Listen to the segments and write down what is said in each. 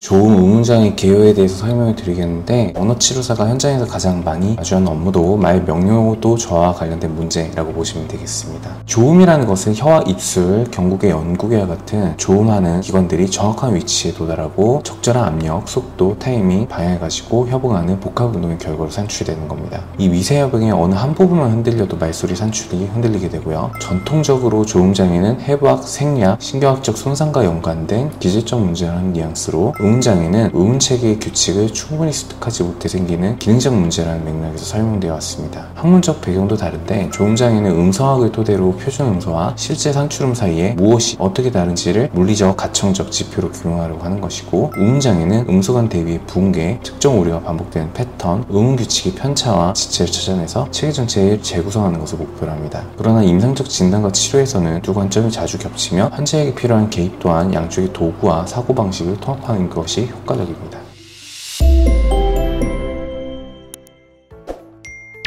좋은 의문장애 개요에 대해서 설명을 드리겠는데, 언어치료사가 현장에서 가장 많이 마주하는 업무도 말 명료도 저와 관련된 문제라고 보시면 되겠습니다. 조음이라는 것은 혀와 입술, 경국의 연구개와 같은 조음하는 기관들이 정확한 위치에 도달하고 적절한 압력, 속도, 타이밍, 방향을 가지고 협응하는 복합 운동의 결과로 산출되는 겁니다. 이 미세 협응의 어느 한 부분만 흔들려도 말소리 산출이 흔들리게 되고요. 전통적으로 조음장애는 해부학, 생리학, 신경학적 손상과 연관된 기질적 문제라는 뉘앙스로, 의문장애는 의문체계의 규칙을 충분히 습득하지 못해 생기는 기능적 문제라는 맥락에서 설명되어 왔습니다. 학문적 배경도 다른데, 조음장애는 음성학을 토대로 표준 음소와 실제 산출음 사이에 무엇이 어떻게 다른지를 물리적, 가청적 지표로 규명하려고 하는 것이고, 의문장애는 음소간 대비의 붕괴, 특정 오류가 반복되는 패턴, 의문 규칙의 편차와 지체를 찾아내서 체계 전체를 재구성하는 것을 목표로 합니다. 그러나 임상적 진단과 치료에서는 두 관점이 자주 겹치며 환자에게 필요한 개입 또한 양쪽의 도구와 사고방식을 통합하는 것이 효과적입니다.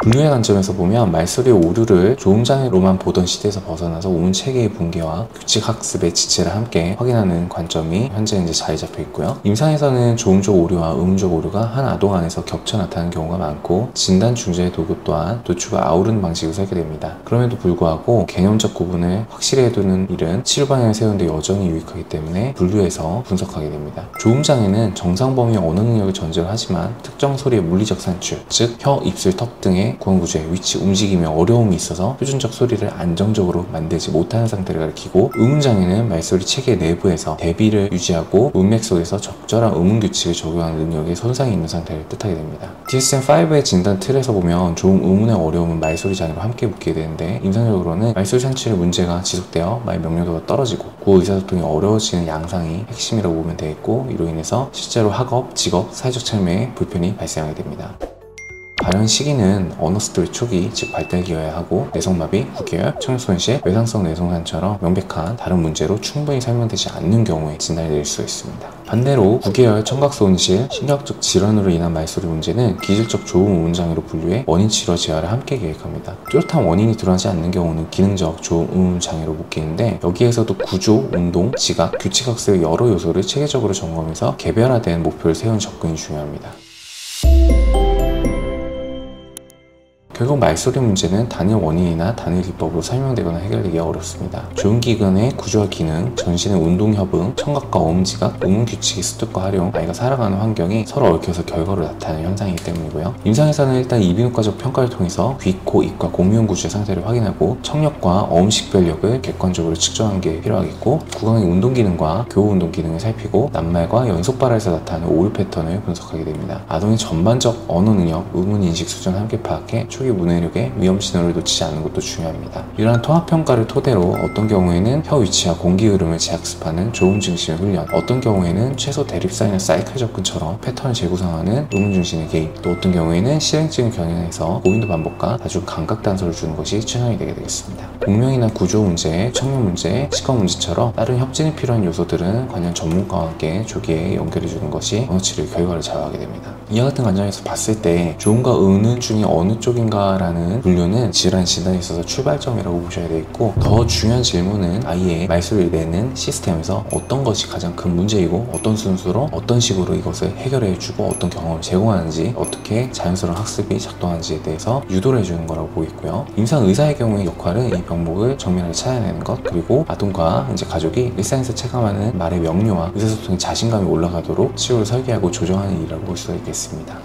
분류의 관점에서 보면 말소리의 오류를 조음장애로만 보던 시대에서 벗어나서 의문체계의 붕괴와 규칙학습의 지체를 함께 확인하는 관점이 현재 자리 잡혀 있고요. 임상에서는 조음적 오류와 의문적 오류가 한 아동 안에서 겹쳐 나타나는 경우가 많고, 진단 중재의 도구 또한 도축을 아우르는 방식으로 설계됩니다. 그럼에도 불구하고 개념적 구분을 확실히 해두는 일은 치료 방향을 세우는데 여전히 유익하기 때문에 분류해서 분석하게 됩니다. 조음장애는 정상 범위의 언어 능력을 전제로 하지만 특정 소리의 물리적 산출, 즉 혀, 입술, 턱 등의 구강구조의 위치, 움직임에 어려움이 있어서 표준적 소리를 안정적으로 만들지 못하는 상태를 가리키고, 의문장애는 말소리 체계 내부에서 대비를 유지하고 문맥 속에서 적절한 의문 규칙을 적용하는 능력에 손상이 있는 상태를 뜻하게 됩니다. DSM-5의 진단 틀에서 보면 조음, 의문의 어려움은 말소리 장애로 함께 묶이게 되는데, 임상적으로는 말소리 산출의 문제가 지속되어 말 명료도가 떨어지고 구 의사소통이 어려워지는 양상이 핵심이라고 보면 되겠고, 이로 인해서 실제로 학업, 직업, 사회적 참여에 불편이 발생하게 됩니다. 발현 시기는 언어 습득 초기, 즉 발달기여야 하고, 내성마비, 구개열, 청력손실, 외상성 뇌성산처럼 명백한 다른 문제로 충분히 설명되지 않는 경우에 진단이 내릴 수 있습니다. 반대로 구개열, 청각손실, 신경학적 질환으로 인한 말소리 문제는 기질적 조음 의문장애로 분류해 원인 치료 재활을 함께 계획합니다. 뚜렷한 원인이 드러나지 않는 경우는 기능적 조음 의문장애로 묶이는데, 여기에서도 구조, 운동, 지각, 규칙학습의 여러 요소를 체계적으로 점검해서 개별화된 목표를 세우는 접근이 중요합니다. 결국 말소리 문제는 단일 원인이나 단일 기법으로 설명되거나 해결되기가 어렵습니다. 조음기관의 구조와 기능, 전신의 운동 협응, 청각과 어음지각, 의문 규칙의 습득과 활용, 아이가 살아가는 환경이 서로 얽혀서 결과로 나타나는 현상이기 때문이고요. 임상에서는 일단 이비인후과적 평가를 통해서 귀, 코, 입과 공유형 구조의 상태를 확인하고, 청력과 어음 식별력을 객관적으로 측정하는 게 필요하겠고, 구강의 운동 기능과 교우 운동 기능을 살피고, 낱말과 연속 발화에서 나타나는 오류 패턴을 분석하게 됩니다. 아동의 전반적 언어 능력, 의문 인식 수준을 함께 파악해 초기 문해력의 위험 신호를 놓치지 않는 것도 중요합니다. 이러한 통합평가를 토대로 어떤 경우에는 혀 위치와 공기 흐름을 재학습하는 조음 중심의 훈련, 어떤 경우에는 최소 대립사인의 사이클 접근처럼 패턴을 재구성하는 의문 중심의 개입, 또 어떤 경우에는 실행증을 겨냥해서 고인도 반복과 아주 감각 단서를 주는 것이 최선이 되게 되겠습니다. 공명이나 구조 문제, 청력 문제, 시각 문제처럼 다른 협진이 필요한 요소들은 관련 전문가와 함께 조기에 연결해주는 것이 언어치료의 결과를 좌우하게 됩니다. 이와 같은 관점에서 봤을 때 조음과 의문 중에 어느 쪽인가 라는 분류는 질환 진단에 있어서 출발점이라고 보셔야 되겠고, 더 중요한 질문은 아이의 말소리를 내는 시스템에서 어떤 것이 가장 큰 문제이고, 어떤 순서로 어떤 식으로 이것을 해결해주고 어떤 경험을 제공하는지, 어떻게 자연스러운 학습이 작동하는지에 대해서 유도를 해주는 거라고 보겠고요. 임상 의사의 경우의 역할은 이 병목을 정밀하게 찾아내는 것, 그리고 아동과 가족이 일상에서 체감하는 말의 명료와 의사소통의 자신감이 올라가도록 치료를 설계하고 조정하는 일이라고 볼 수가 있겠습니다.